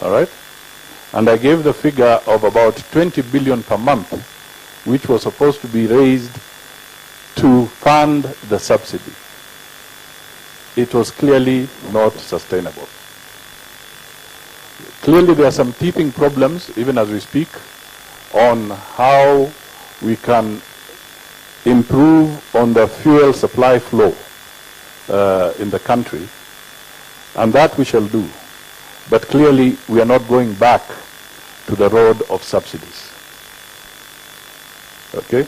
All right? And I gave the figure of about 20 billion per month, which was supposed to be raised to fund the subsidy. It was clearly not sustainable. Clearly there are some teething problems, even as we speak, on how we can improve on the fuel supply flow in the country, and that we shall do. But clearly we are not going back to the road of subsidies. Okay?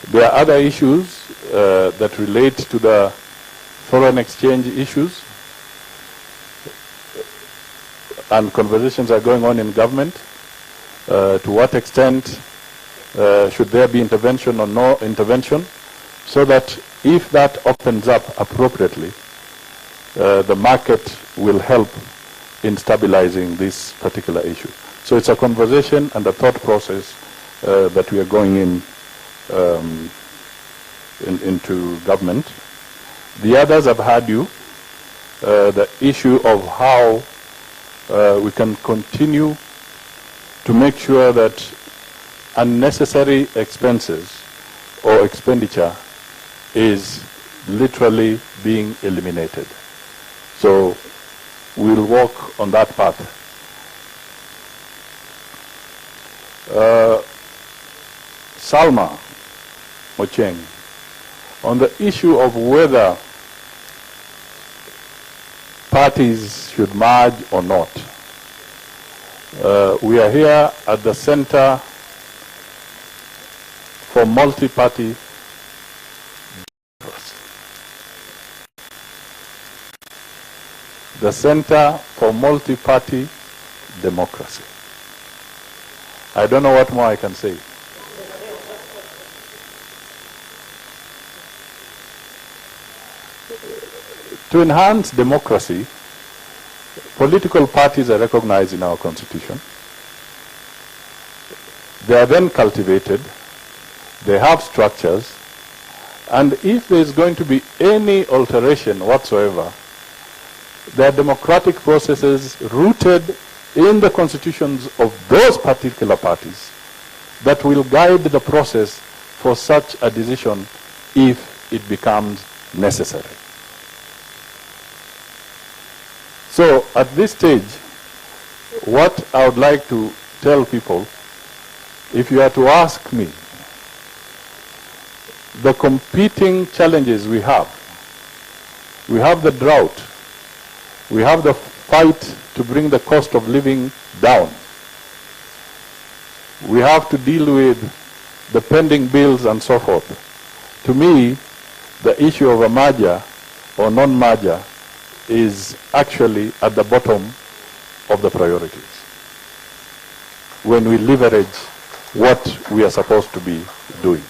There are other issues that relate to the foreign exchange issues, and conversations are going on in government. To what extent should there be intervention or no intervention, so that if that opens up appropriately, the market will help in stabilizing this particular issue. So it's a conversation and a thought process that we are going into government. The others have had you, the issue of how we can continue to make sure that unnecessary expenses or expenditure is literally being eliminated. So we'll work on that path. Salma Ocheng, on the issue of whether parties should merge or not. We are here at the Center for Multi-Party Democracy. The Center for Multi-Party Democracy. I don't know what more I can say. To enhance democracy, political parties are recognized in our Constitution. They are then cultivated, they have structures, and if there is going to be any alteration whatsoever, there are democratic processes rooted in the constitutions of those particular parties that will guide the process for such a decision if it becomes necessary. So at this stage, what I would like to tell people, if you are to ask me, the competing challenges we have the drought, we have the fight to bring the cost of living down, we have to deal with the pending bills and so forth. To me, the issue of a merger or non-merger is actually at the bottom of the priorities when we leverage what we are supposed to be doing.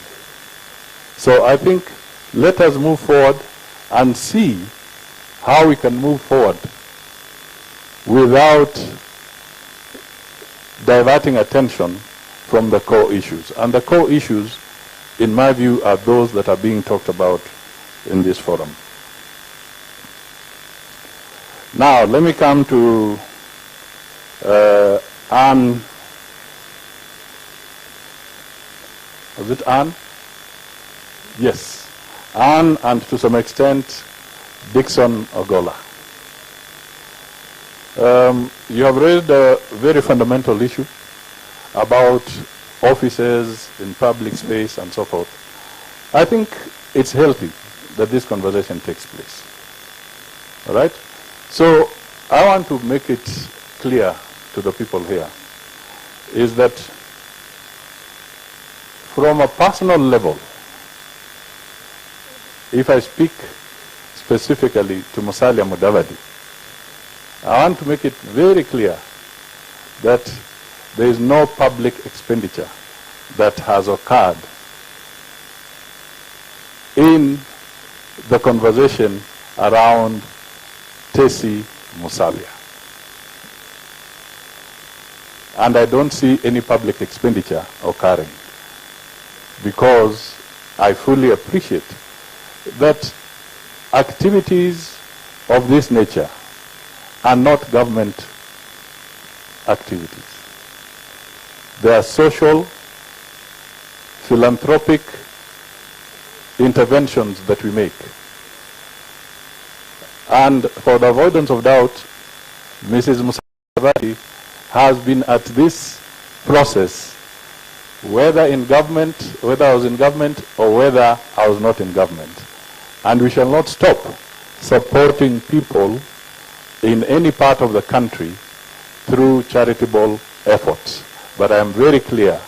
So I think let us move forward and see how we can move forward without diverting attention from the core issues. And the core issues, in my view, are those that are being talked about in this forum. Now, let me come to Anne. Was it Anne? Yes. Anne, and to some extent, Dixon Ogola. You have raised a very fundamental issue about offices in public space and so forth. I think it's healthy that this conversation takes place. All right? So I want to make it clear to the people here is that from a personal level, if I speak specifically to Musalia Mudavadi, I want to make it very clear that there is no public expenditure that has occurred in the conversation around Tesi Musalia. And I don't see any public expenditure occurring because I fully appreciate that activities of this nature are not government activities. They are social, philanthropic interventions that we make. And for the avoidance of doubt, Mrs. Musavati has been at this process, whether in government, whether I was in government or whether I was not in government. And we shall not stop supporting people in any part of the country through charitable efforts. But I am very clear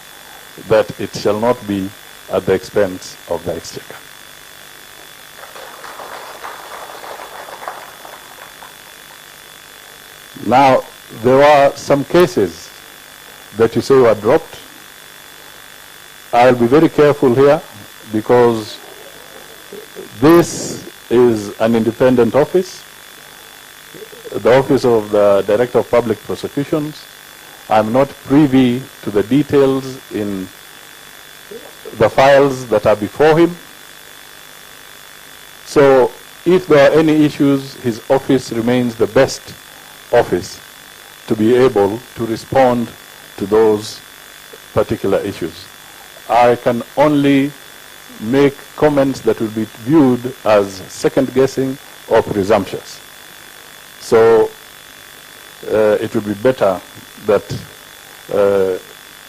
that it shall not be at the expense of the exchequer. Now, there are some cases that you say were dropped. I'll be very careful here because this is an independent office, the Office of the Director of Public Prosecutions. I'm not privy to the details in the files that are before him. So if there are any issues, his office remains the best office to be able to respond to those particular issues. I can only make comments that will be viewed as second-guessing or presumptuous. So it would be better that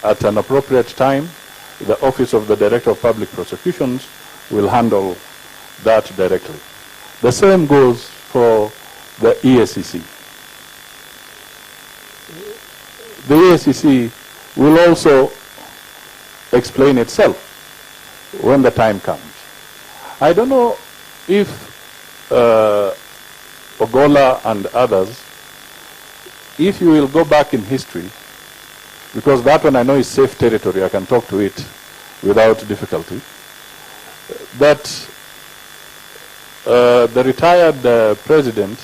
at an appropriate time, the Office of the Director of Public Prosecutions will handle that directly. The same goes for the EACC. The EACC will also explain itself when the time comes. I don't know if Ogola and others, if you will go back in history, because that one I know is safe territory, I can talk to it without difficulty, that the retired president,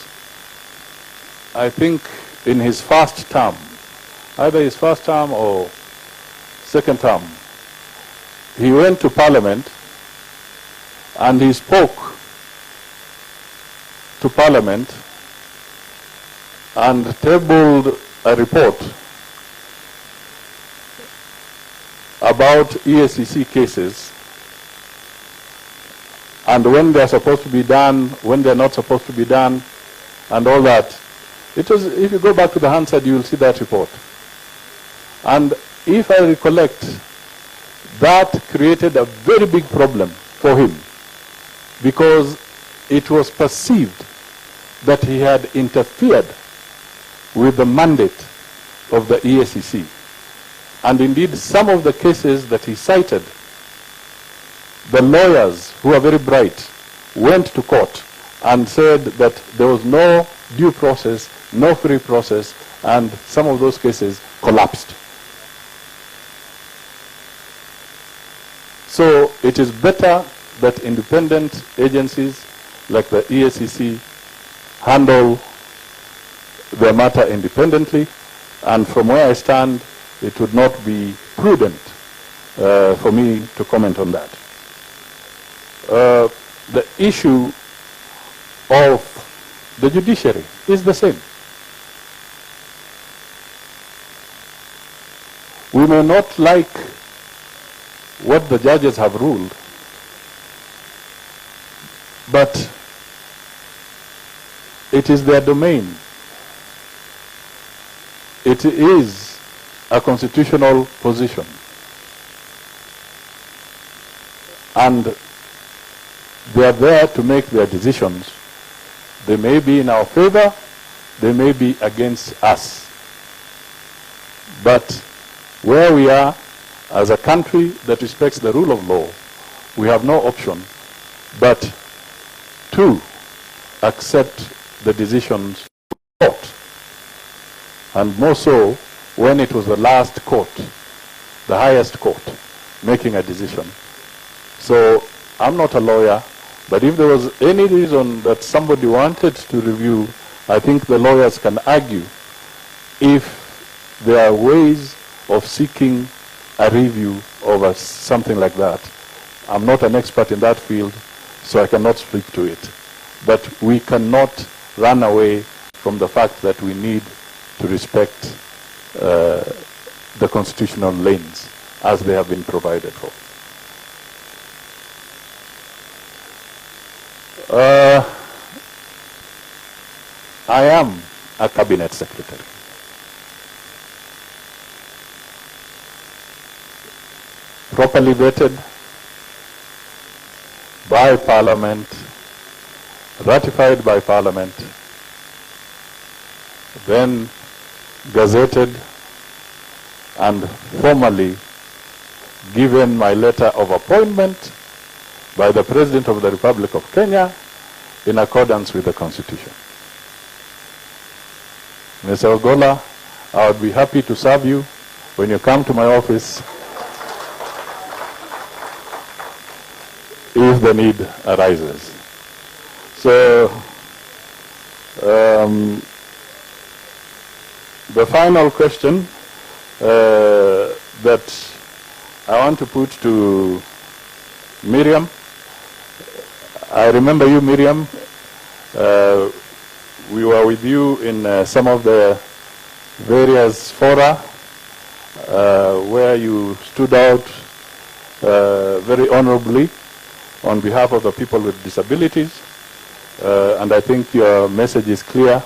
I think in his first term, either his first term or second term, he went to Parliament and he spoke to Parliament and tabled a report about EACC cases and when they're supposed to be done, when they're not supposed to be done, and all that. It was, if you go back to the Hansard, you will see that report. And if I recollect, that created a very big problem for him because it was perceived that he had interfered with the mandate of the EACC. And indeed, some of the cases that he cited, the lawyers, who are very bright, went to court and said that there was no due process, no free process, and some of those cases collapsed. So it is better that independent agencies like the EACC handle their matter independently, and from where I stand, it would not be prudent for me to comment on that. The issue of the judiciary is the same. We may not like what the judges have ruled, but it is their domain. It is a constitutional position. And they are there to make their decisions. They may be in our favor, they may be against us. But where we are, as a country that respects the rule of law, we have no option but to accept the decisions of the court. And more so when it was the last court, the highest court, making a decision. So I'm not a lawyer, but if there was any reason that somebody wanted to review, I think the lawyers can argue if there are ways of seeking a review over something like that. I'm not an expert in that field, so I cannot speak to it. But we cannot run away from the fact that we need to respect the constitutional lanes as they have been provided for. I am a cabinet secretary. Properly vetted by Parliament, ratified by Parliament, then gazetted and formally given my letter of appointment by the President of the Republic of Kenya in accordance with the Constitution. Mr. Ogola, I would be happy to serve you when you come to my office if the need arises. So, the final question that I want to put to Miriam. I remember you, Miriam. We were with you in some of the various fora where you stood out very honorably on behalf of the people with disabilities. And I think your message is clear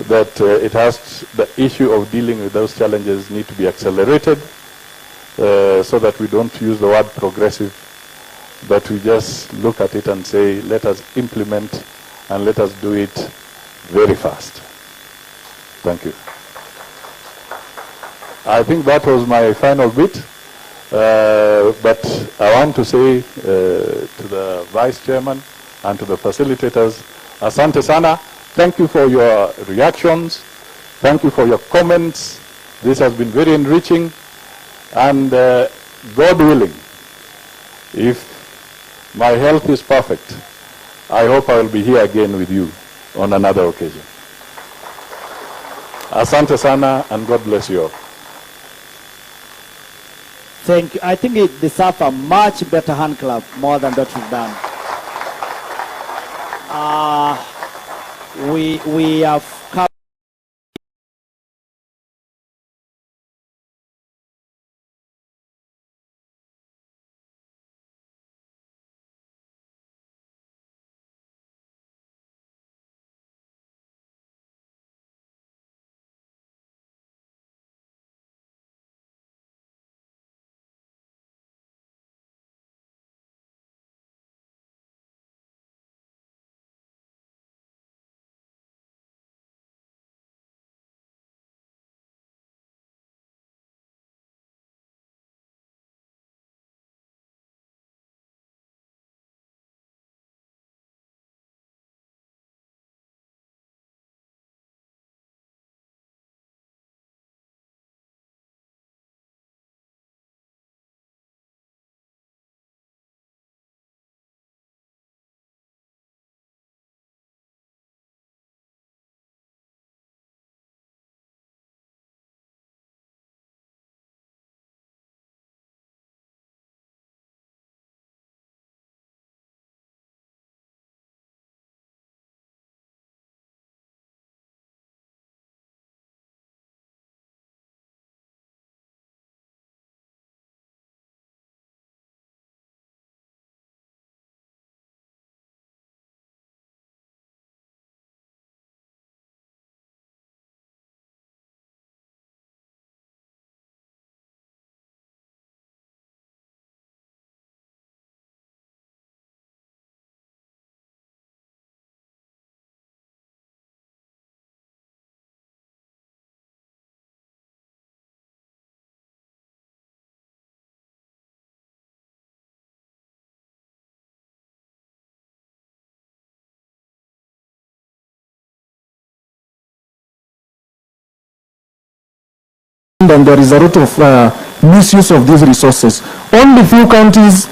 that the issue of dealing with those challenges need to be accelerated so that we don't use the word progressive, but we just look at it and say, let us implement and let us do it very fast. Thank you. I think that was my final bit, but I want to say to the Vice Chairman and to the facilitators, asante sana. Thank you for your reactions. Thank you for your comments. This has been very enriching. And God willing, if my health is perfect, I hope I will be here again with you on another occasion. Asante sana, and God bless you all. Thank you. I think it deserves a much better hand clap, more than that we've done. We have come. And there is a lot of misuse of these resources. Only few counties,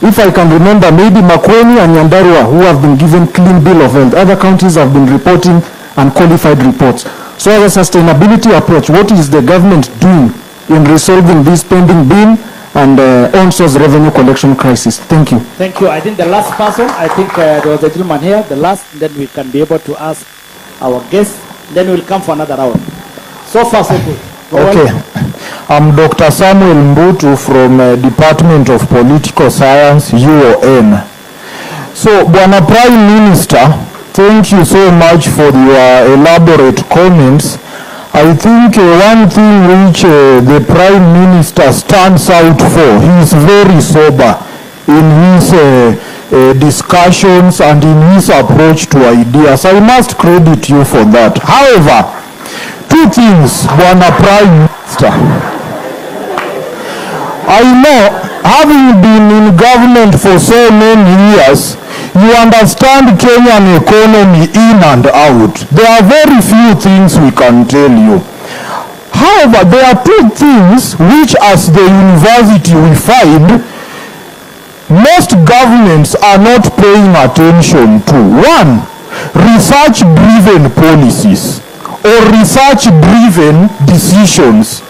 if I can remember, maybe Makueni and Nyandarua, who have been given clean bill of health. Other counties have been reporting unqualified reports. So as a sustainability approach, what is the government doing in resolving this pending bill and on-source revenue collection crisis? Thank you. Thank you. I think the last person, I think there was a gentleman here, the last, then we can be able to ask our guests, then we'll come for another round. So far, so good. Okay. I'm Dr. Samuel Mbutu from Department of Political Science, UON. So, Bwana Prime Minister, thank you so much for your elaborate comments. I think one thing which the Prime Minister stands out for, he is very sober in his discussions and in his approach to ideas. I must credit you for that. However, two things, Bwana Prime Minister. I know, having been in government for so many years, you understand Kenyan economy in and out. There are very few things we can tell you. However, there are two things which as the university we find most governments are not paying attention to. One, research-driven policies or research-driven decisions.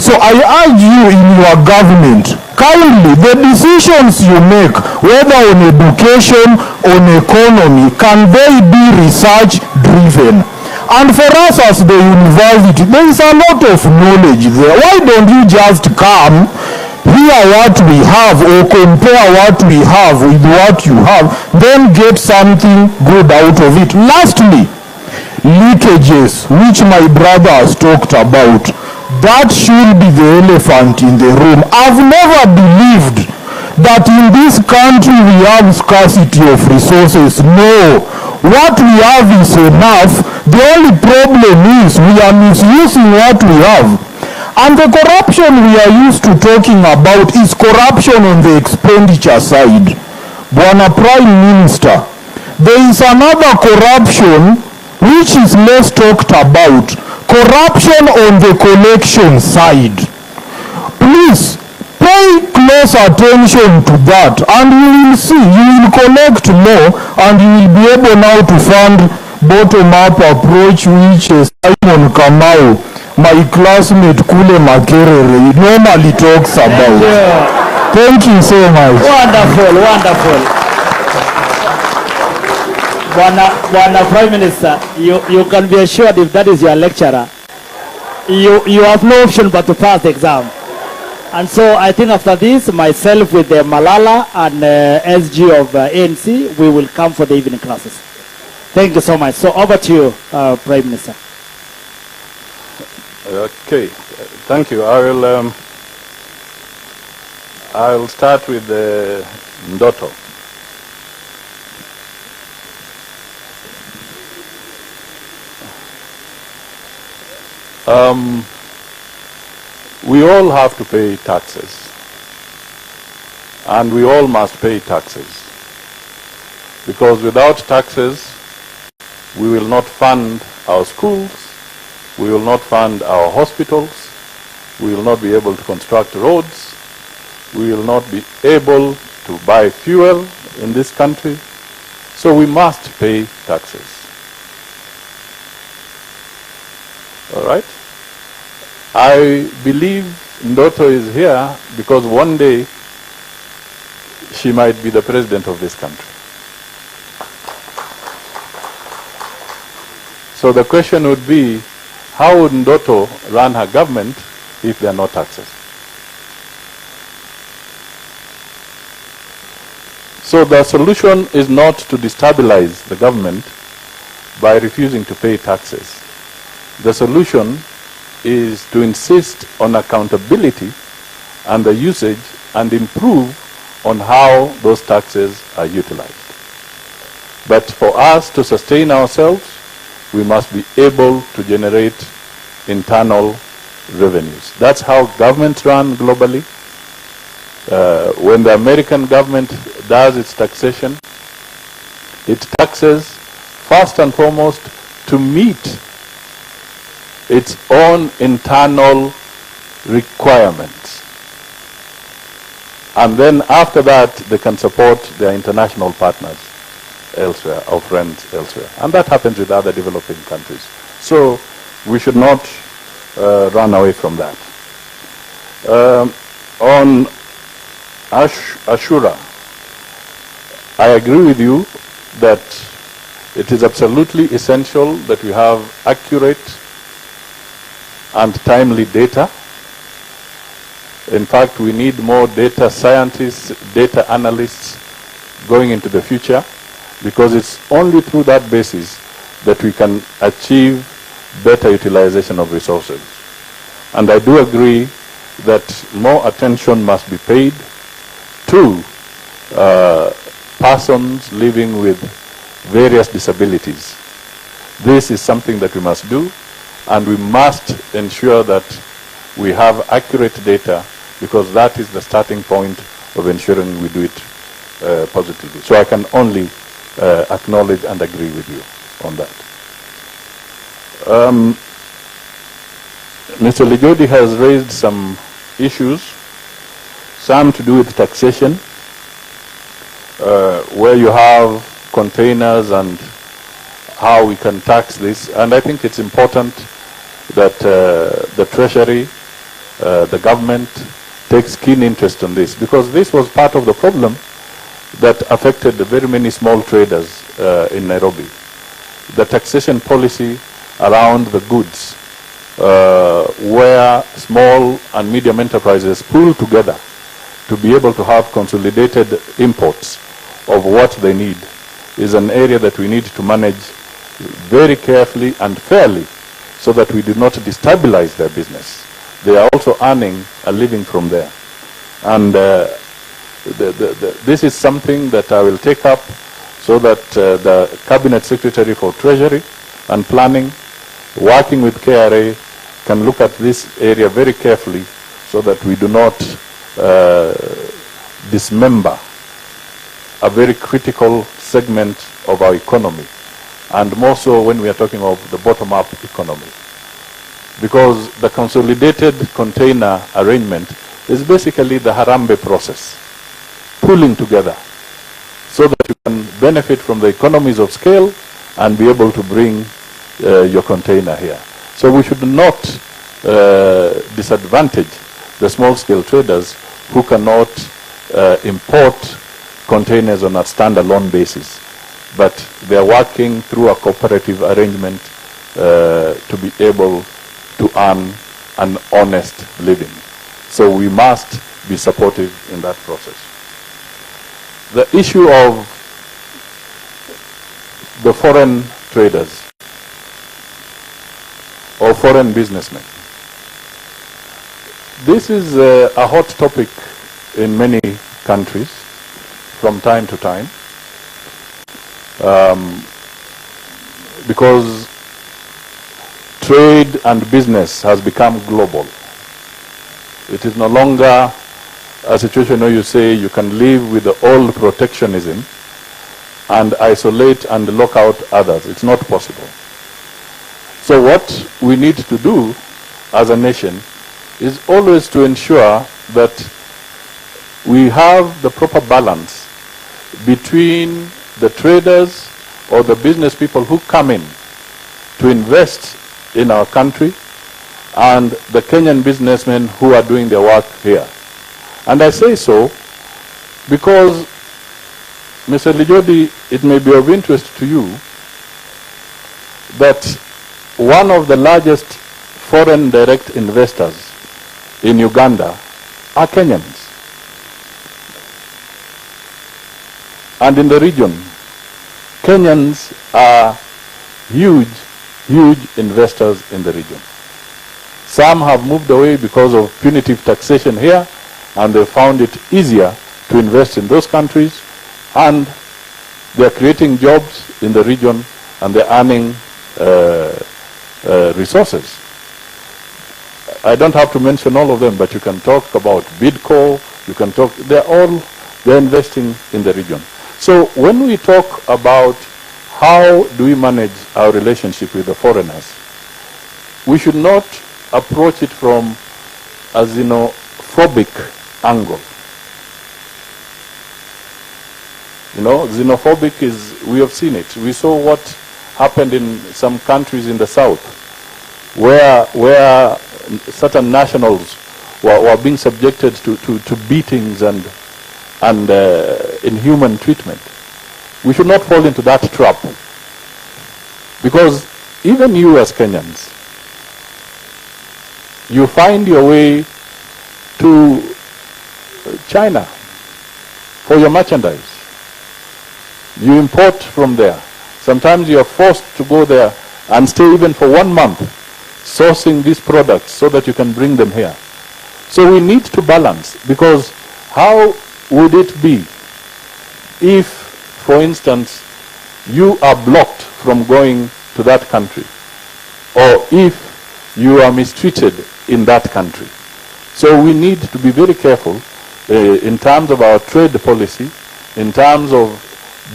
So I urge you in your government, kindly, the decisions you make, whether on education, on economy, can they be research-driven? And for us as the university, there is a lot of knowledge there. Why don't you just come, hear what we have, or compare what we have with what you have, then get something good out of it? Lastly, leakages, which my brother has talked about. That should be the elephant in the room. I've never believed that in this country we have scarcity of resources. No. What we have is enough. The only problem is we are misusing what we have. And the corruption we are used to talking about is corruption on the expenditure side. Bwana Prime Minister, there is another corruption which is less talked about. Corruption on the collection side. Please pay close attention to that and you will see, you will collect more and you will be able now to fund bottom-up approach which Simon Kamau, my classmate Kule Makerere, normally talks about. Thank you so much. Wonderful, wonderful. Bwana Prime Minister, you can be assured if that is your lecturer, you have no option but to pass the exam. And so I think after this, myself with Malala and SG of ANC, we will come for the evening classes. Thank you so much. So over to you, Prime Minister. Okay, thank you. I'll start with Ndoto. We all have to pay taxes, and we all must pay taxes, because without taxes we will not fund our schools, we will not fund our hospitals, we will not be able to construct roads, we will not be able to buy fuel in this country, so we must pay taxes. All right? I believe Ndoto is here because one day she might be the president of this country. So the question would be, how would Ndoto run her government if there are no taxes? So the solution is not to destabilize the government by refusing to pay taxes. The solution is to insist on accountability and the usage and improve on how those taxes are utilized. But for us to sustain ourselves, we must be able to generate internal revenues. That's how governments run globally. When the American government does its taxation, it taxes first and foremost to meet its own internal requirements. And then after that, they can support their international partners elsewhere, or friends elsewhere. And that happens with other developing countries. So we should not run away from that. On Ashura, I agree with you that it is absolutely essential that we have accurate and timely data. In fact, we need more data scientists, data analysts going into the future, because it's only through that basis that we can achieve better utilization of resources. And I do agree that more attention must be paid to persons living with various disabilities. This is something that we must do, and we must ensure that we have accurate data, because that is the starting point of ensuring we do it positively. So I can only acknowledge and agree with you on that. Mr. Lijodi has raised some issues, some to do with taxation, where you have containers and how we can tax this. And I think it's important that the Treasury, the government, takes keen interest in this, because this was part of the problem that affected very many small traders in Nairobi. The taxation policy around the goods, where small and medium enterprises pool together to be able to have consolidated imports of what they need, is an area that we need to manage very carefully and fairly, so that we do not destabilize their business. They are also earning a living from there. And this is something that I will take up, so that the Cabinet Secretary for Treasury and Planning, working with KRA, can look at this area very carefully, so that we do not dismember a very critical segment of our economy, and more so when we are talking of the bottom-up economy. Because the consolidated container arrangement is basically the Harambe process, pooling together, so that you can benefit from the economies of scale and be able to bring your container here. So we should not disadvantage the small-scale traders who cannot import containers on a standalone basis, but they are working through a cooperative arrangement to be able to earn an honest living. So we must be supportive in that process. The issue of the foreign traders or foreign businessmen. This is a hot topic in many countries from time to time, because trade and business has become global. It is no longer a situation where you say you can live with the old protectionism and isolate and lock out others. It's not possible. So what we need to do as a nation is always to ensure that we have the proper balance between the traders or the business people who come in to invest in our country and the Kenyan businessmen who are doing their work here. And I say so because, Mr. Lijodi, it may be of interest to you that one of the largest foreign direct investors in Uganda are Kenyans. And in the region, Kenyans are huge investors in the region. Some have moved away because of punitive taxation here, and they found it easier to invest in those countries, and they are creating jobs in the region, and they're earning resources. I don't have to mention all of them, but you can talk about Bidco, you can talk, they're investing in the region. So when we talk about how do we manage our relationship with the foreigners, we should not approach it from a xenophobic angle. You know, xenophobic is, we have seen it. We saw what happened in some countries in the south, where certain nationals were being subjected to beatings and inhuman treatment. We should not fall into that trap, because even you as Kenyans, you find your way to China for your merchandise. You import from there. Sometimes you are forced to go there and stay even for 1 month sourcing these products so that you can bring them here. So we need to balance, because how would it be if, for instance, you are blocked from going to that country, or if you are mistreated in that country? So we need to be very careful in terms of our trade policy, in terms of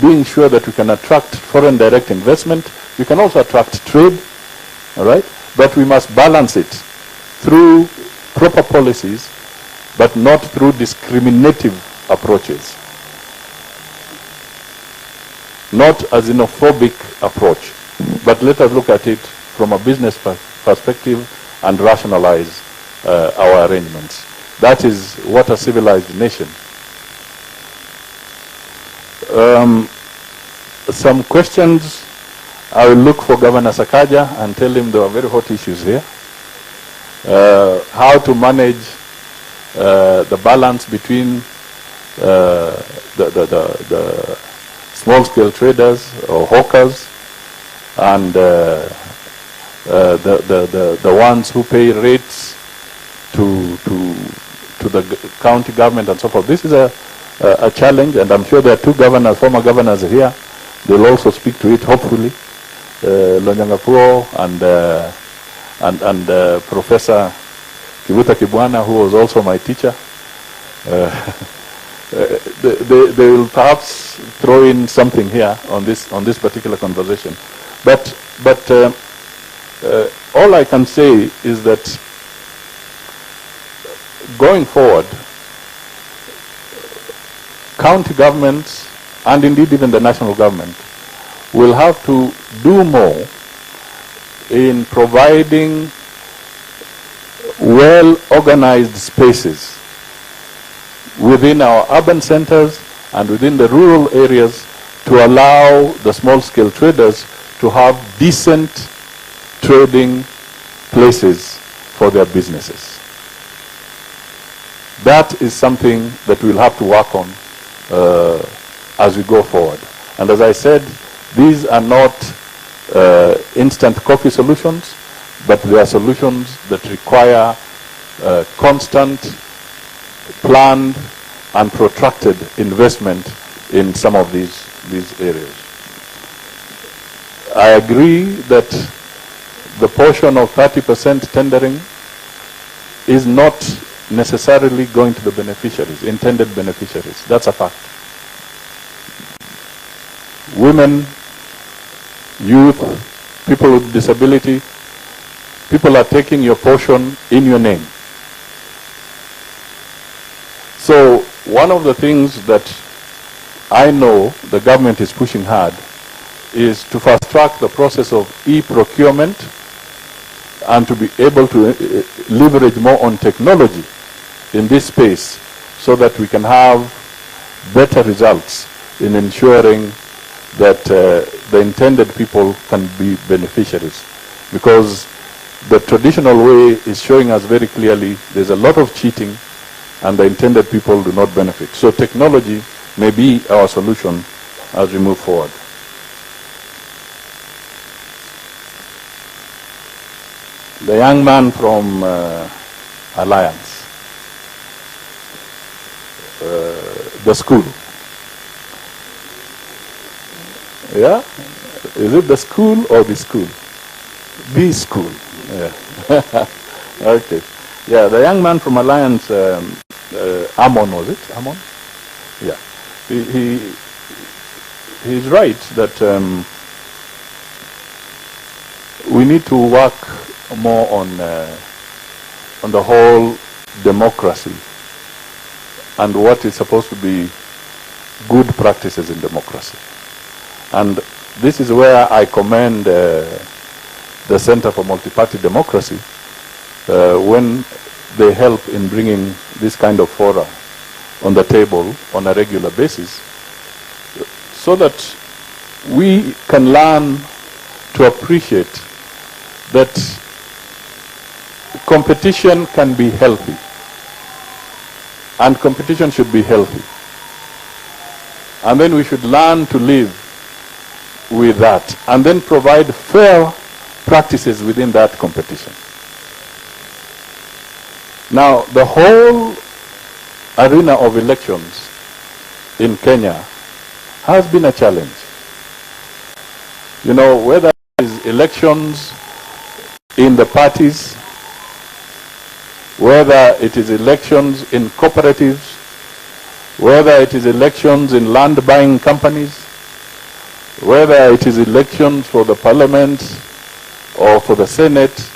being sure that we can attract foreign direct investment. We can also attract trade, all right? But we must balance it through proper policies, but not through discriminative approaches, not a xenophobic approach. But let us look at it from a business perspective and rationalize our arrangements. That is what a civilized nation. Some questions. I will look for Governor Sakaja and tell him there are very hot issues here. How to manage the balance between the small-scale traders or hawkers and the ones who pay rates to the county government and so forth. This is a challenge, and I'm sure there are two governors, former governors here. They'll also speak to it, hopefully. Lonyangapuo and Professor Kibuta Kibwana, who was also my teacher. They will perhaps throw in something here on this particular conversation. But all I can say is that going forward, county governments and indeed even the national government will have to do more in providing well-organized spaces within our urban centers and within the rural areas to allow the small-scale traders to have decent trading places for their businesses. That is something that we'll have to work on as we go forward. And as I said, these are not instant coffee solutions, but they are solutions that require constant, planned, and protracted investment in some of these areas. I agree that the portion of 30% tendering is not necessarily going to the beneficiaries, intended beneficiaries. That's a fact. Women, youth, people with disability, people are taking your portion in your name. So one of the things that I know the government is pushing hard is to fast track the process of e-procurement and to be able to leverage more on technology in this space so that we can have better results in ensuring that the intended people can be beneficiaries. Because the traditional way is showing us very clearly there's a lot of cheating and the intended people do not benefit. So technology may be our solution as we move forward. The young man from Alliance, the school. Yeah? Is it the school or the school? The school. Yeah. Okay. Yeah, the young man from Alliance, Amon, was it? Amon? Yeah. He's right that we need to work more on the whole democracy and what is supposed to be good practices in democracy. And this is where I commend the Center for Multi-Party Democracy when they help in bringing this kind of fora on the table on a regular basis so that we can learn to appreciate that competition can be healthy, and competition should be healthy. And then we should learn to live with that, and then provide fair practices within that competition. Now, the whole arena of elections in Kenya has been a challenge. You know, whether it is elections in the parties, whether it is elections in cooperatives, whether it is elections in land buying companies, whether it is elections for the parliament or for the Senate,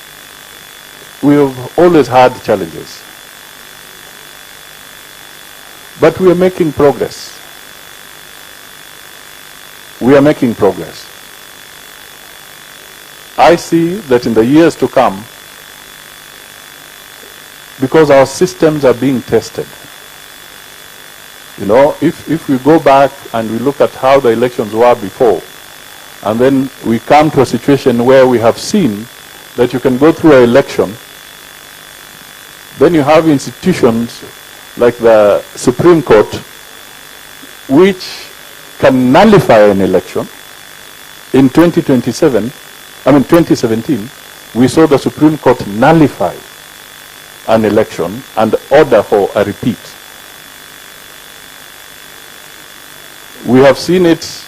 we have always had challenges. But we are making progress. We are making progress. I see that in the years to come, because our systems are being tested, you know, if we go back and we look at how the elections were before, and then we come to a situation where we have seen that you can go through an election, then you have institutions like the Supreme Court, which can nullify an election. In 2017, we saw the Supreme Court nullify an election and order for a repeat. We have seen it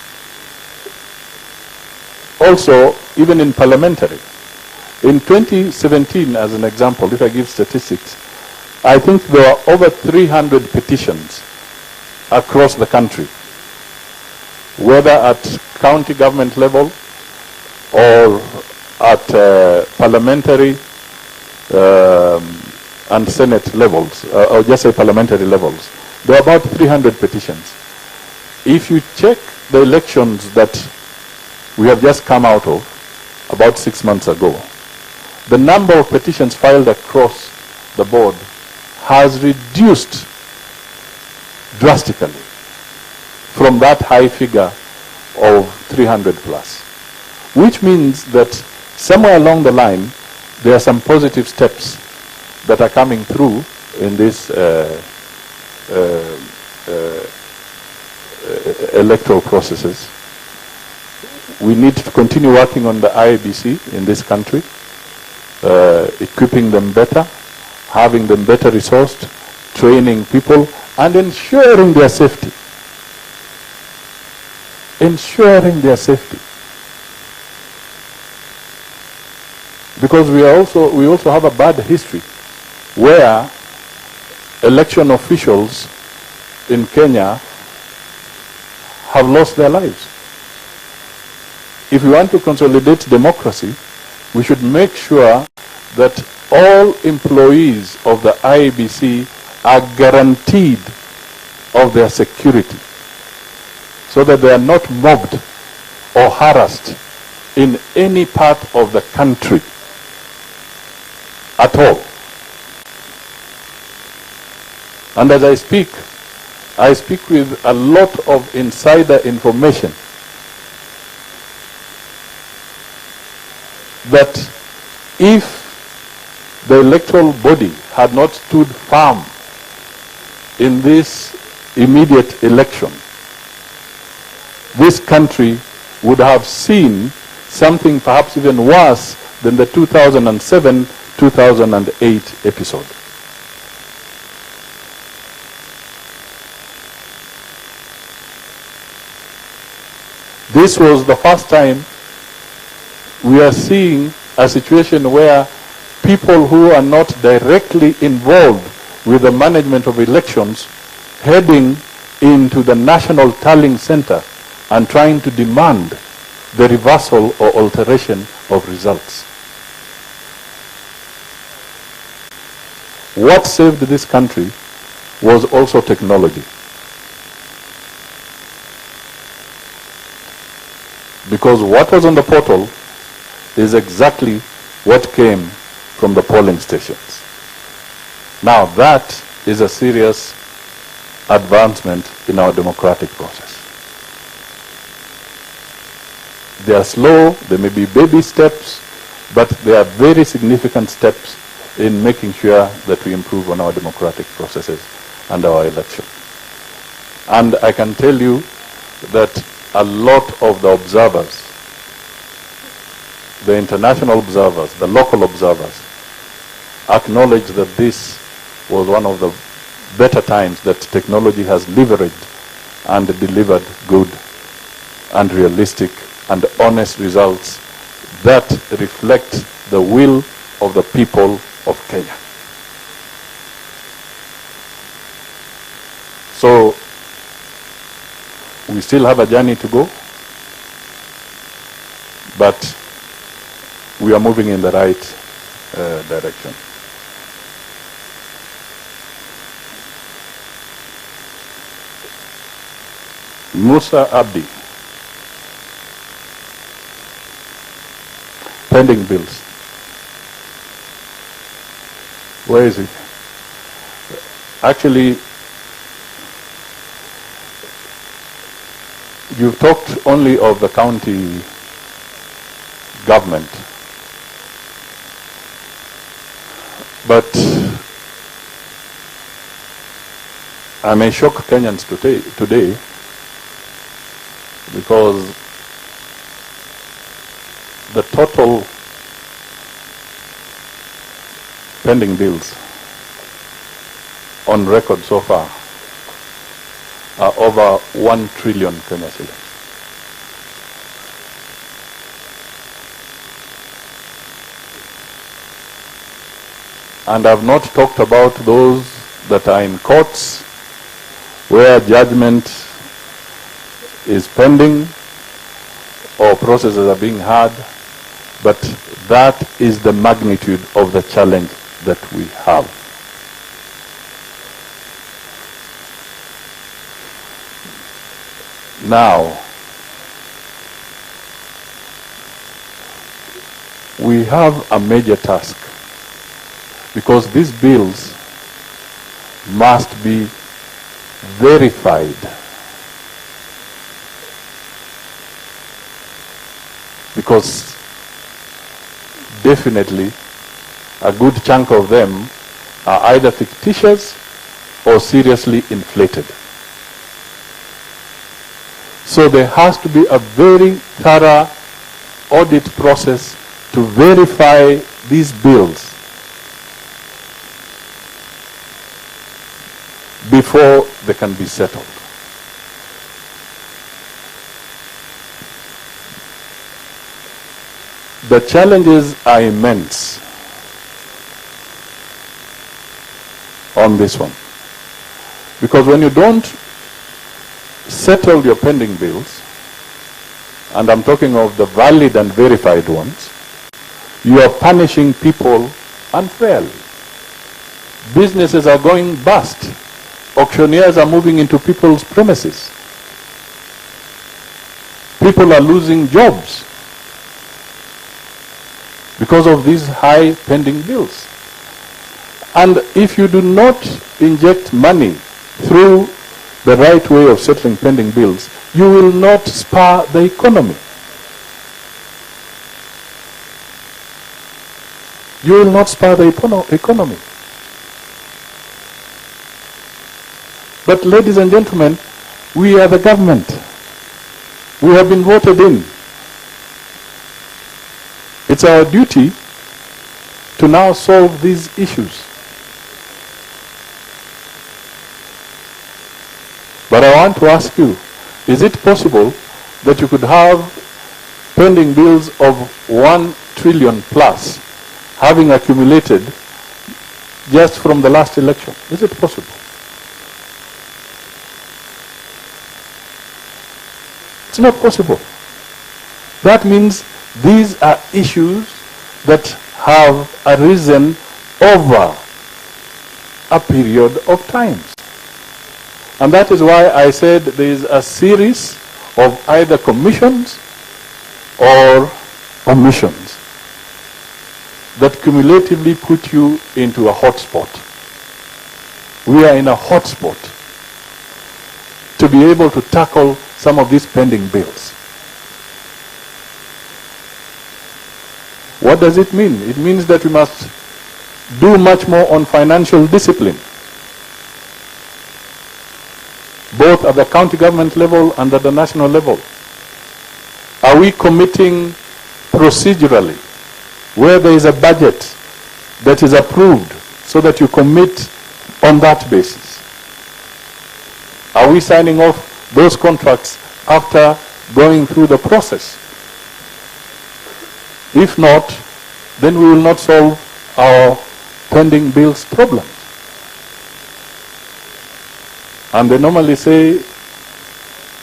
also even in parliamentary. In 2017, as an example, if I give statistics, I think there were over 300 petitions across the country, whether at county government level or at parliamentary and Senate levels, or just say parliamentary levels. There are about 300 petitions. If you check the elections that we have just come out of about 6 months ago, the number of petitions filed across the board has reduced drastically from that high figure of 300 plus, which means that somewhere along the line there are some positive steps that are coming through in this electoral processes. We need to continue working on the IEBC in this country, equipping them better, having them better resourced, training people, and ensuring their safety. Ensuring their safety. Because we also have a bad history where election officials in Kenya have lost their lives. If we want to consolidate democracy, we should make sure that all employees of the IEBC are guaranteed of their security, so that they are not mobbed or harassed in any part of the country at all. And as I speak with a lot of insider information that if the electoral body had not stood firm in this immediate election, this country would have seen something perhaps even worse than the 2007-2008 episode. This was the first time we are seeing a situation where people who are not directly involved with the management of elections heading into the National Tallying Center and trying to demand the reversal or alteration of results. What saved this country was also technology. Because what was on the portal is exactly what came from the polling stations. Now that is a serious advancement in our democratic process. They are slow, they may be baby steps, but they are very significant steps in making sure that we improve on our democratic processes and our election. And I can tell you that a lot of the observers, the international observers, the local observers, acknowledge that this was one of the better times that technology has leveraged and delivered good and realistic and honest results that reflect the will of the people of Kenya. So we still have a journey to go, but we are moving in the right direction. Musa Abdi, pending bills. Where is it? Actually, you've talked only of the county government, but I may shock Kenyans today because the total pending bills on record so far are over 1 trillion Kenya shillings. And I've not talked about those that are in courts where judgment is pending or processes are being had, but that is the magnitude of the challenge that we have. Now, we have a major task because these bills must be verified. Because definitely a good chunk of them are either fictitious or seriously inflated. So there has to be a very thorough audit process to verify these bills before they can be settled. The challenges are immense on this one. Because when you don't settle your pending bills, and I'm talking of the valid and verified ones, you are punishing people unfairly. Businesses are going bust. Auctioneers are moving into people's premises. People are losing jobs because of these high pending bills. And if you do not inject money through the right way of settling pending bills, you will not spur the economy. You will not spur the economy. But ladies and gentlemen, we are the government. We have been voted in. It's our duty to now solve these issues. But I want to ask you, is it possible that you could have pending bills of 1 trillion plus having accumulated just from the last election? Is it possible? It's not possible. That means these are issues that have arisen over a period of time. And that is why I said there is a series of either commissions or omissions that cumulatively put you into a hotspot. We are in a hotspot to be able to tackle some of these pending bills. What does it mean? It means that we must do much more on financial discipline, both at the county government level and at the national level? Are we committing procedurally, where there is a budget that is approved, so that you commit on that basis? Are we signing off those contracts after going through the process? If not, then we will not solve our pending bills problem. And they normally say,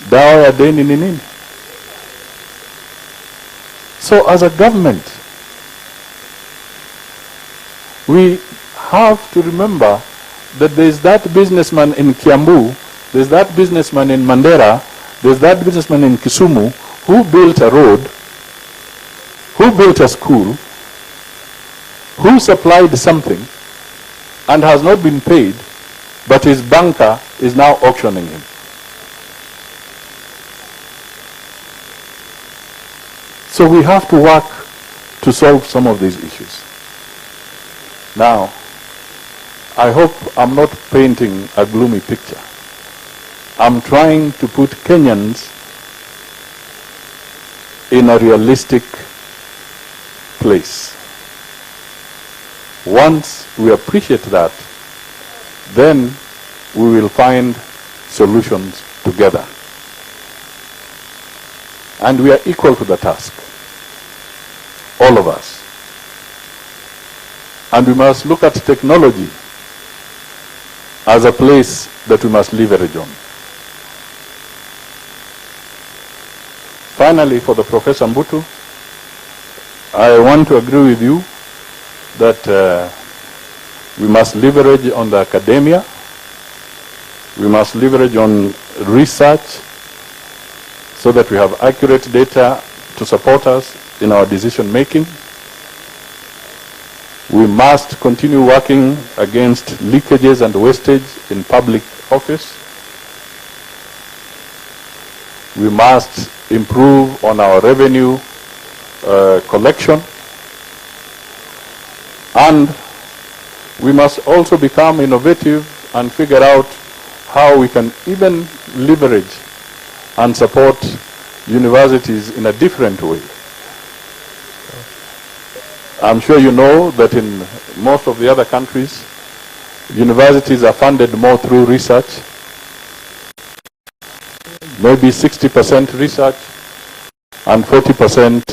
dawa ya deni ni nini? So as a government, we have to remember that there is that businessman in Kiambu, there's that businessman in Mandera, there's that businessman in Kisumu who built a road, who built a school, who supplied something and has not been paid, but his banker is now auctioning him. So we have to work to solve some of these issues. Now, I hope I'm not painting a gloomy picture. I'm trying to put Kenyans in a realistic place. Once we appreciate that, then we will find solutions together. And we are equal to the task, all of us. And we must look at technology as a place that we must leverage on. Finally, for the Professor Mbutu, I want to agree with you that we must leverage on the academia, we must leverage on research so that we have accurate data to support us in our decision making. We must continue working against leakages and wastage in public office. We must improve on our revenue collection. And we must also become innovative and figure out how we can even leverage and support universities in a different way. I'm sure you know that in most of the other countries, universities are funded more through research. Maybe 60% research and 40%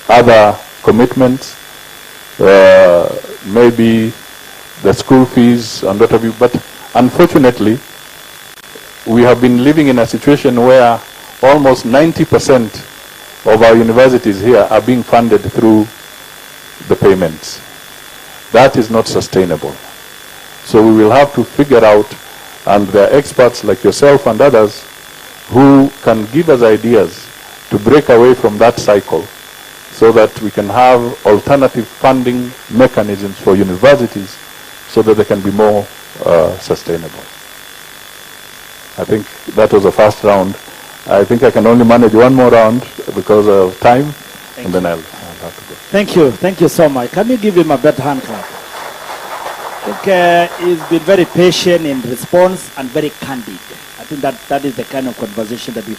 other commitments, maybe the school fees and what have you. But unfortunately, we have been living in a situation where almost 90% of our universities here are being funded through the payments. That is not sustainable. So we will have to figure out, and there are experts like yourself and others who can give us ideas to break away from that cycle so that we can have alternative funding mechanisms for universities so that they can be more sustainable. I think that was the first round. I think I can only manage one more round because of time, and then I'll have to go. Thank you. Thank you so much. Can you give him a better hand clap? I think he's been very patient in response and very candid. I think that is the kind of conversation that we...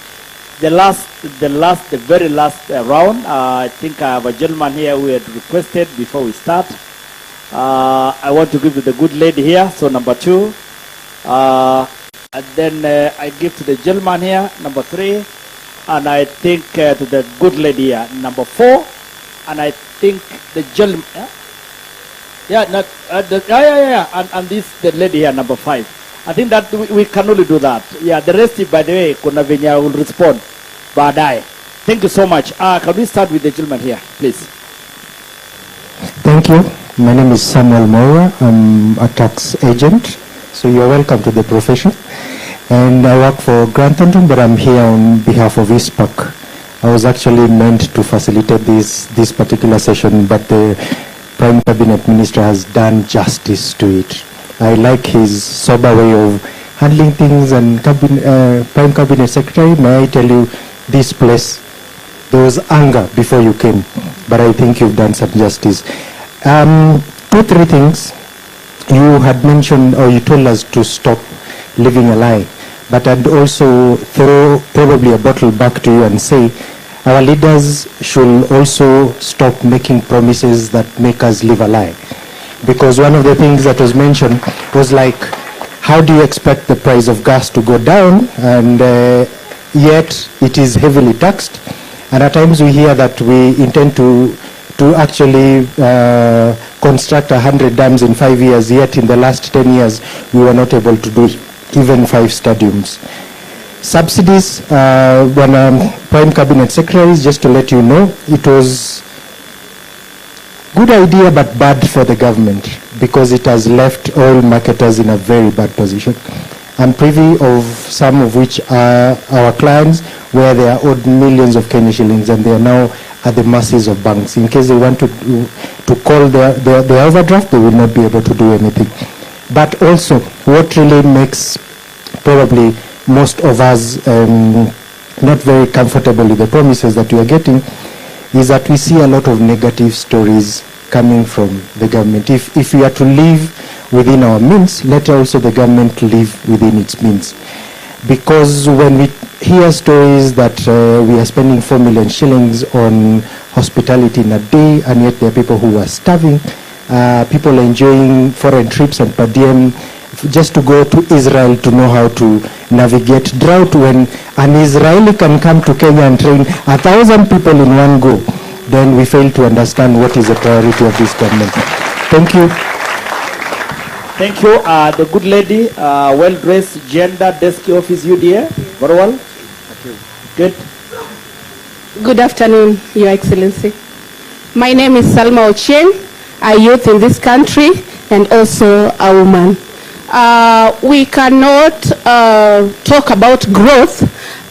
The very last round, I think I have a gentleman here who had requested before we start. I want to give to the good lady here, so number 2. And then I give to the gentleman here, number 3. And I think to the good lady here, number 4. And I think the gentleman... And this, the lady here, number 5. I think that we can only do that. Yeah, the rest, by the way, Kuna Vinya will respond. Badai. Thank you so much. Can we start with the gentleman here, please? Thank you. My name is Samuel Mora. I'm a tax agent. So you're welcome to the profession. And I work for Grant Thornton, but I'm here on behalf of ISPAC. I was actually meant to facilitate this particular session, but the Prime Cabinet Minister has done justice to it. I like his sober way of handling things, and Prime Cabinet Secretary, may I tell you, this place, there was anger before you came, but I think you've done some justice. two, three things. You had mentioned, or you told us to stop living a lie, but I'd also throw probably a bottle back to you and say, our leaders should also stop making promises that make us live a lie. Because one of the things that was mentioned was like, how do you expect the price of gas to go down, and yet it is heavily taxed? And at times we hear that we intend to actually construct 100 dams in 5 years, yet in the last 10 years we were not able to do even 5 stadiums. Subsidies, when Prime Cabinet Secretaries, just to let you know, it was good idea but bad for the government because it has left oil marketers in a very bad position. I'm privy of some of which are our clients where they are owed millions of Kenya shillings and they are now at the mercies of banks. In case they want to call their overdraft, they will not be able to do anything. But also, what really makes probably most of us not very comfortable with the promises that we are getting is that we see a lot of negative stories coming from the government. If we are to live within our means, let also the government live within its means. Because when we hear stories that we are spending 4 million shillings on hospitality in a day, and yet there are people who are starving, people enjoying foreign trips and per diem just to go to Israel to know how to navigate drought, when an Israeli can come to Kenya and train 1,000 people in one go, then we fail to understand what is the priority of this government. Thank you. Thank you. The good lady, well-dressed, gender, desk office UDA. Very well. Thank you. Good. Good afternoon, Your Excellency. My name is Salma Ochieng, a youth in this country and also a woman. We cannot talk about growth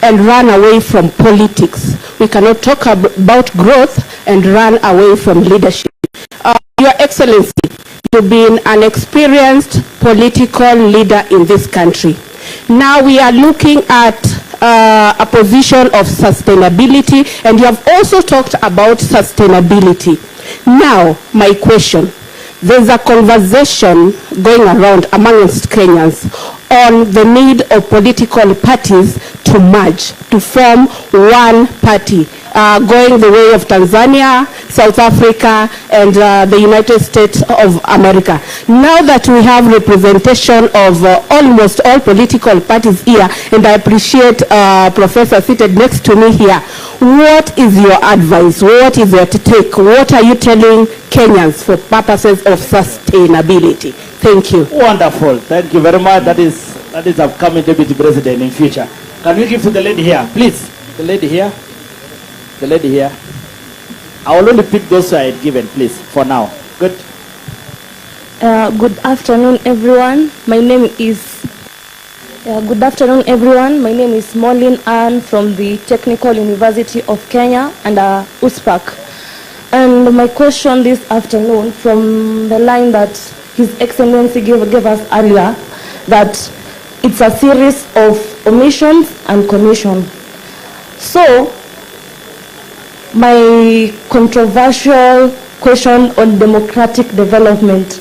and run away from politics. We cannot talk about growth and run away from leadership. Your Excellency, you've been an experienced political leader in this country. Now we are looking at a position of sustainability, and you have also talked about sustainability. Now, my question, there's a conversation going around amongst Kenyans on the need of political parties to merge, to form one party, going the way of Tanzania, South Africa, and the United States of America. Now that we have representation of almost all political parties here, and I appreciate Professor seated next to me here, what is your advice? What is your take? What are you telling Kenyans for purposes of sustainability? Thank you. Wonderful. Thank you very much. That is upcoming Deputy President in future. Can we give to the lady here, please? The lady here. The lady here. I will only pick those who I had given, please, for now. Good. Good afternoon, everyone. My name is Molin Ann from the Technical University of Kenya and USPAC. And my question this afternoon, from the line that His Excellency gave us earlier, that it's a series of omissions and commission. So, my controversial question on democratic development.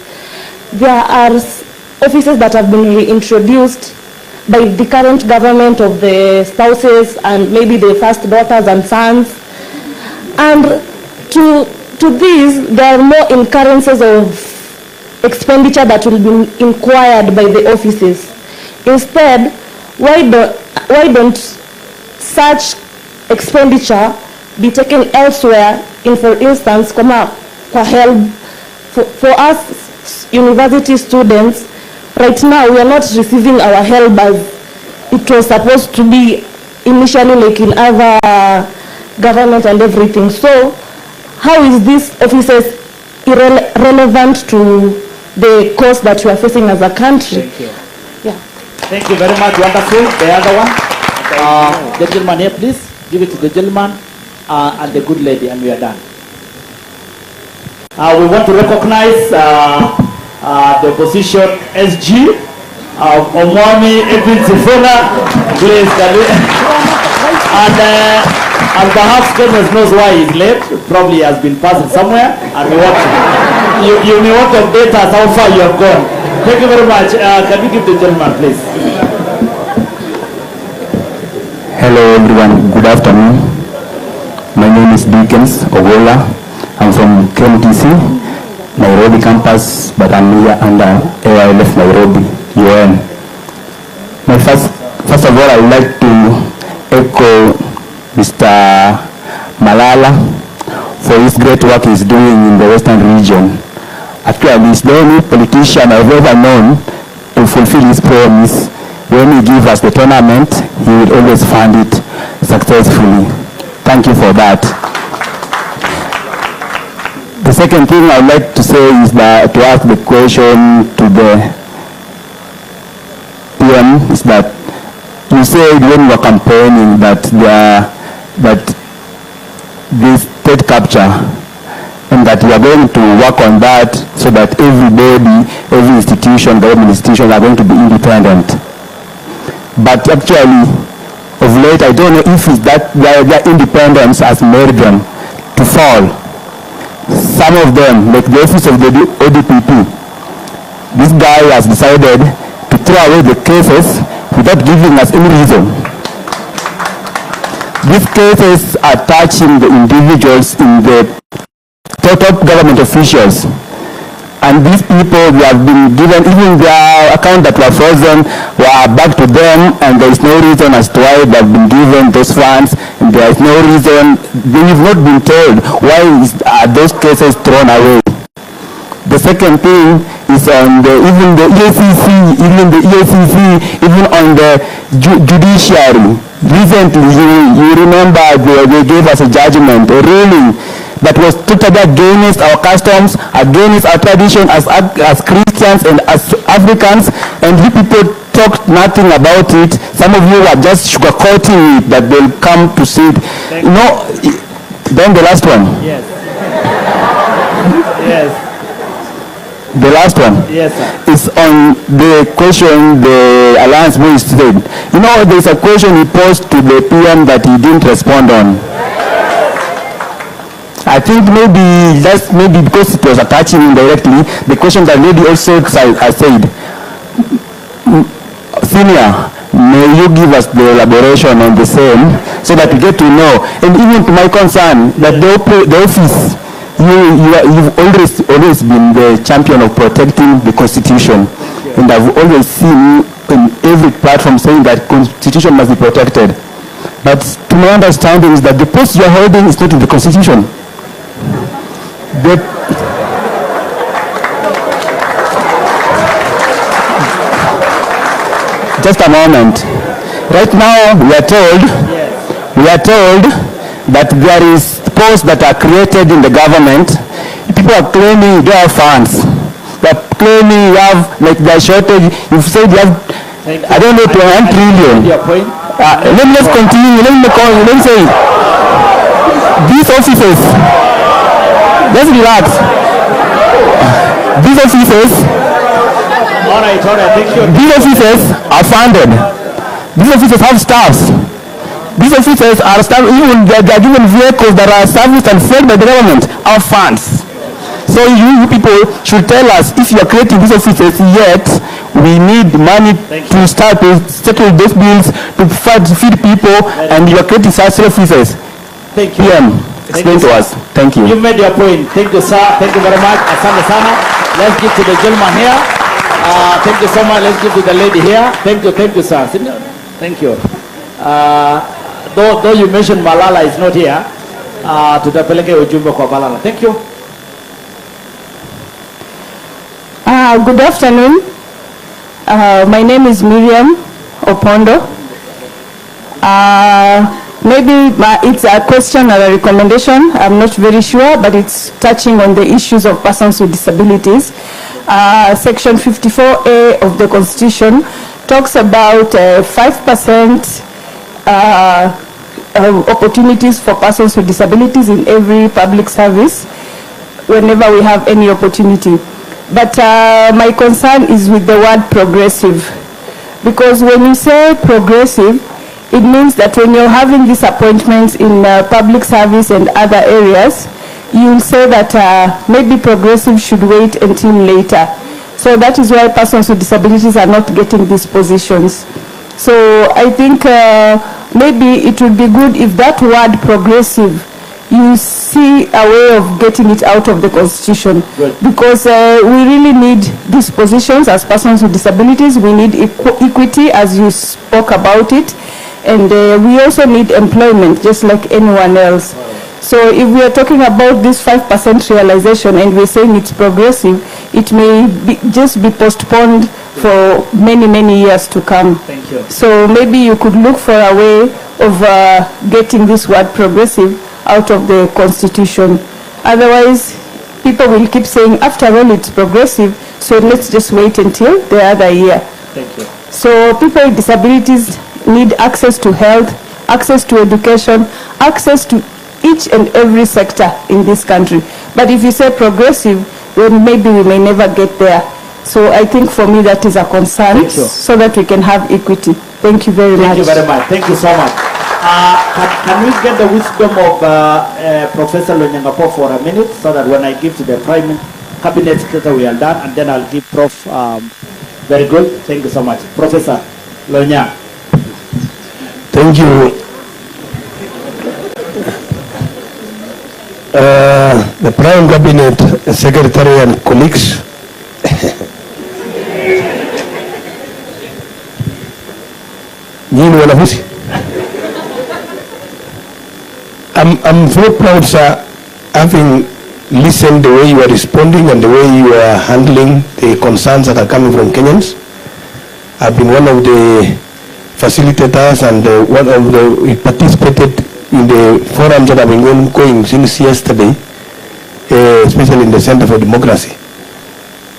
There are offices that have been reintroduced by the current government of the spouses and maybe the first daughters and sons. And to these, there are more incurrences of expenditure that will be inquired by the offices. Instead, why don't such expenditure be taken elsewhere, in, for instance, for help for us university students? Right now, we are not receiving our help as it was supposed to be initially, like in other government and everything. So, how is this offices relevant to the cost that we are facing as a country? Thank you. Yeah. Thank you very much. Wonderful. The other one. The gentleman here, please. Give it to the gentleman and the good lady, and we are done. We want to recognize the position SG Omwami Edwin Sifuna, please. And perhaps goodness knows why he's late. Probably he has been passing somewhere, and we want to. you may want to update us how far you have gone. Thank you very much. Can you give the gentleman, please? Hello everyone, good afternoon. My name is Dickens Ogola. I'm from KMTC, Nairobi campus, but I'm here under AYLF Nairobi, UN. First of all, I would like to echo Mr. Malala for his great work he's doing in the Western region. Actually, he's the only politician I've ever known to fulfill his promise. When he gives us the tournament, he will always fund it successfully. Thank you for that. The second thing I'd like to say is that to ask the question to the PM is that you said when you were campaigning that this state capture and that you are going to work on that so that everybody, every institution, government institutions are going to be independent. But actually, of late, I don't know if it's that their independence has made them to fall. Some of them, like the office of the ODPP, this guy has decided to throw away the cases without giving us any reason. These cases are touching the individuals in the top government officials. And these people, they have been given, even their account that were frozen were back to them, and there is no reason as to why they have been given those funds. And there is no reason, they have not been told why are those cases thrown away. The second thing is on even the EACC, even on the judiciary. Recently, you remember they gave us a judgment, a ruling, that was totally against our customs, against our tradition as Christians and as Africans, and you people talked nothing about it. Some of you are just sugarcoating it, that they'll come to see it. You know, then the last one. Yes. Yes. The last one. Yes, sir. Is on the question the Alliance Minister said. You know, there's a question he posed to the PM that he didn't respond on. I think maybe because it was attaching indirectly, the question that lady also I said, Senior, may you give us the elaboration on the same so that we get to know. And even to my concern, that the office, you've always been the champion of protecting the Constitution. And I've always seen in every platform saying that Constitution must be protected. But to my understanding is that the post you're holding is not in the Constitution. Just a moment. Right now, we are told that there is posts that are created in the government. People are claiming they have funds. They are claiming you have, like, the shortage. You've said you have, I don't know, 1 trillion. Let's continue. Let me say, these offices. Let's relax. These offices, these offices are funded. These offices have staffs. These offices are staff, even they are given vehicles that are serviced and fed by the government, our funds. So you people should tell us if you are creating these offices, yet we need money to start to settle those bills, to feed people, and you are creating such offices. Thank you. PM. Explain to us. Thank you. You made your point. Thank you, sir. Thank you very much. Asante sana. Let's give to the gentleman here. Thank you so much. Let's give to the lady here. Thank you, sir. Thank you. Though you mentioned Malala is not here, tutapeleke ujumbe kwa Malala. Thank you. Good afternoon. My name is Miriam Opondo. Maybe it's a question or a recommendation, I'm not very sure, but it's touching on the issues of persons with disabilities. Section 54A of the Constitution talks about 5% opportunities for persons with disabilities in every public service whenever we have any opportunity. But my concern is with the word progressive, because when you say progressive, it means that when you're having these appointments in public service and other areas, you'll say that maybe progressive should wait until later. So that is why persons with disabilities are not getting these positions. So I think maybe it would be good if that word progressive, you see a way of getting it out of the Constitution. Good. Because we really need these positions as persons with disabilities. We need equity, as you spoke about it. And we also need employment, just like anyone else. So if we are talking about this 5% realization and we're saying it's progressive, it may just be postponed for many, many years to come. Thank you. So maybe you could look for a way of getting this word progressive out of the Constitution. Otherwise, people will keep saying, after all, it's progressive, so let's just wait until the other year. Thank you. So people with disabilities need access to health, access to education, access to each and every sector in this country. But if you say progressive, then maybe we may never get there. So I think for me that is a concern, so that we can have equity. Thank you very much. Thank you very much. Thank you so much. Can we get the wisdom of Professor Lonyangapo for a minute, so that when I give to the Cabinet Secretary we are done, and then I'll give Prof. Very good. Thank you so much. Professor Lonya. Thank you. The Prime Cabinet Secretary and colleagues. Nyinyi wanafunzi. I'm very proud, sir, having listened the way you are responding and the way you are handling the concerns that are coming from Kenyans. I've been one of the facilitators and one of the participated in the forums that have been going since yesterday, especially in the Center for Democracy.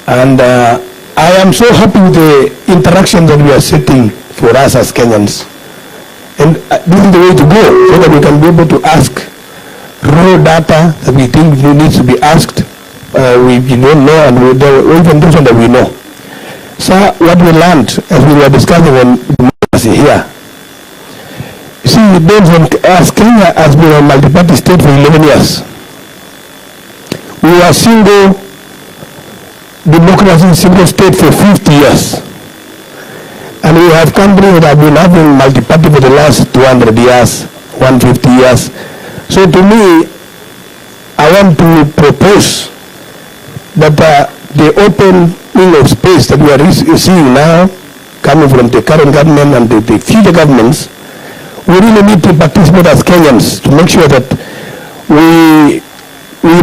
And I am so happy with the interaction that we are setting for us as Kenyans. And this is the way to go, so that we can be able to ask raw data that we think needs to be asked. We don't know, and even those that we know. So what we learned as we were discussing on democracy here, see, as Kenya has been a multi-party state for 11 years. We were single democracy, single state for 50 years. And we have countries that have been having multi-party for the last 200 years, 150 years. So to me, I want to propose that the opening of space that we are seeing now, coming from the current government and the future governments, we really need to participate as Kenyans to make sure that we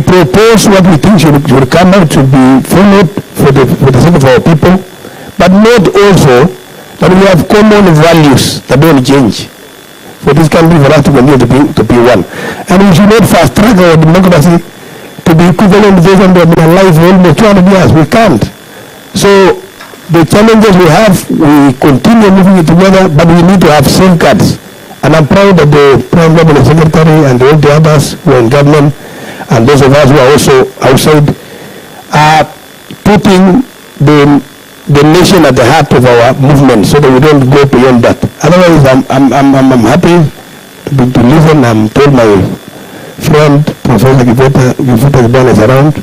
propose what we think should come out to be followed for the sake of our people, but not also that we have common values that don't change for this country, for us to continue to be one. And we should not fast track our democracy to be equivalent to those that have been alive for almost 200 years. We can't. So the challenges we have, we continue moving it together, but we need to have safeguards. And I'm proud that the Prime Cabinet Secretary and all the others who are in government and those of us who are also outside are putting the nation at the heart of our movement, so that we don't go beyond that. Otherwise, I'm happy to listen. I'm told my friend Professor Gifuta Zidane is around.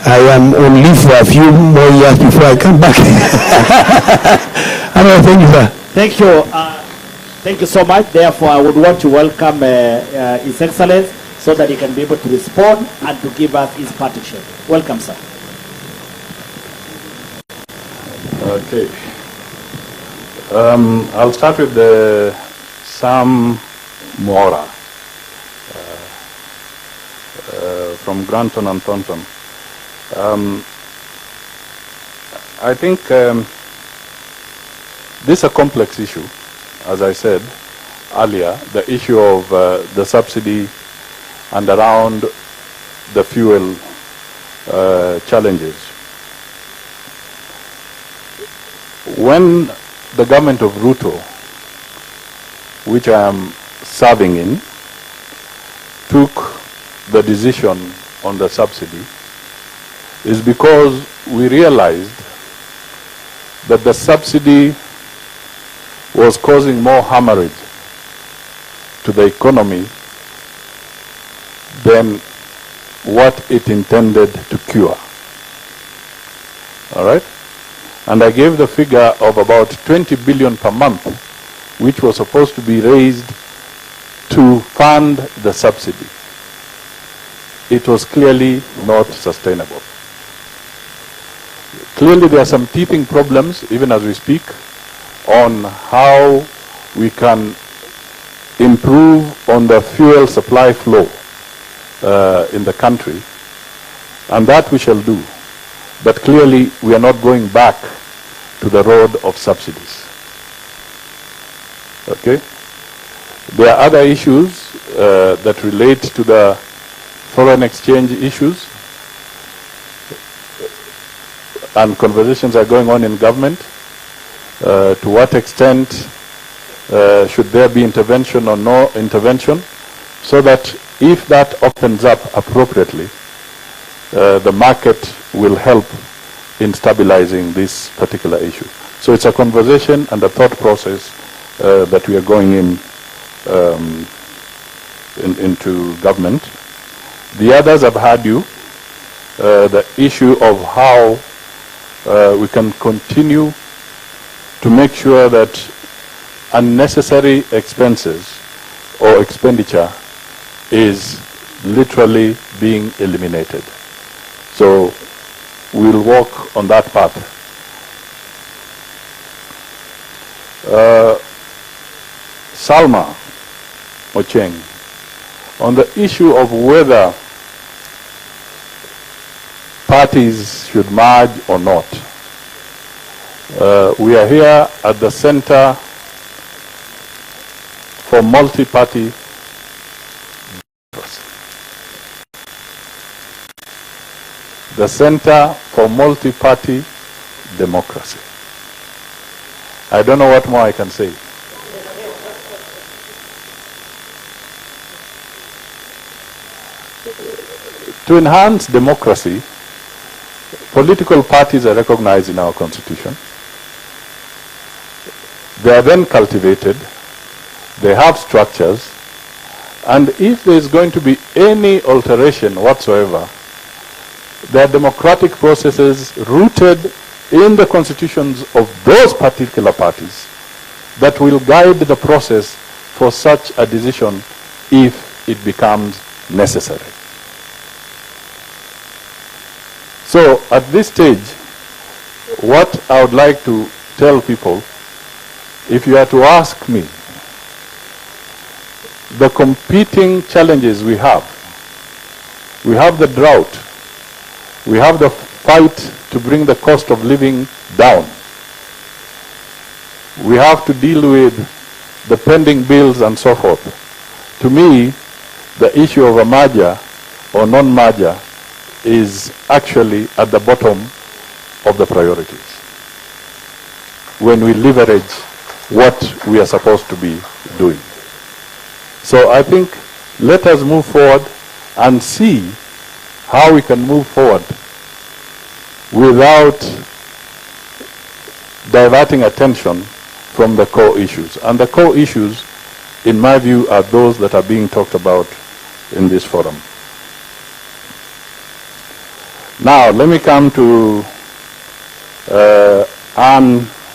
I am on leave for a few more years before I come back. Thank you, sir. Thank you. Thank you so much. Therefore, I would want to welcome His Excellency, so that he can be able to respond and to give us his partition. Welcome, sir. Okay. I'll start with the Sam Mora from Granton and Thornton. I think this is a complex issue, as I said earlier, the issue of the subsidy and around the fuel challenges. When the government of Ruto, which I am serving in, took the decision on the subsidy, is because we realized that the subsidy was causing more hemorrhage to the economy than what it intended to cure. All right? And I gave the figure of about 20 billion per month, which was supposed to be raised to fund the subsidy. It was clearly not sustainable. Clearly there are some teething problems, even as we speak, on how we can improve on the fuel supply flow in the country, and that we shall do. But clearly we are not going back to the road of subsidies. Okay? There are other issues that relate to the foreign exchange issues, and conversations are going on in government. To what extent should there be intervention or no intervention, so that if that opens up appropriately, the market will help in stabilizing this particular issue. So it's a conversation and a thought process that we are going into government. The others have had you, the issue of how we can continue to make sure that unnecessary expenses or expenditure is literally being eliminated. So we'll work on that path. Salma Ocheng, on the issue of whether parties should merge or not. We are here at the Center for Multi-Party Democracy. The Center for Multi-Party Democracy. I don't know what more I can say. To enhance democracy, political parties are recognized in our Constitution. They are then cultivated, they have structures, and if there is going to be any alteration whatsoever, there are democratic processes rooted in the constitutions of those particular parties that will guide the process for such a decision if it becomes necessary. So at this stage, what I would like to tell people, if you are to ask me, the competing challenges we have the drought, we have the fight to bring the cost of living down, we have to deal with the pending bills and so forth. To me, the issue of a merger or non-merger is actually at the bottom of the priorities when we leverage what we are supposed to be doing. So I think let us move forward and see how we can move forward without diverting attention from the core issues. And the core issues, in my view, are those that are being talked about in this forum. Now, let me come to Anne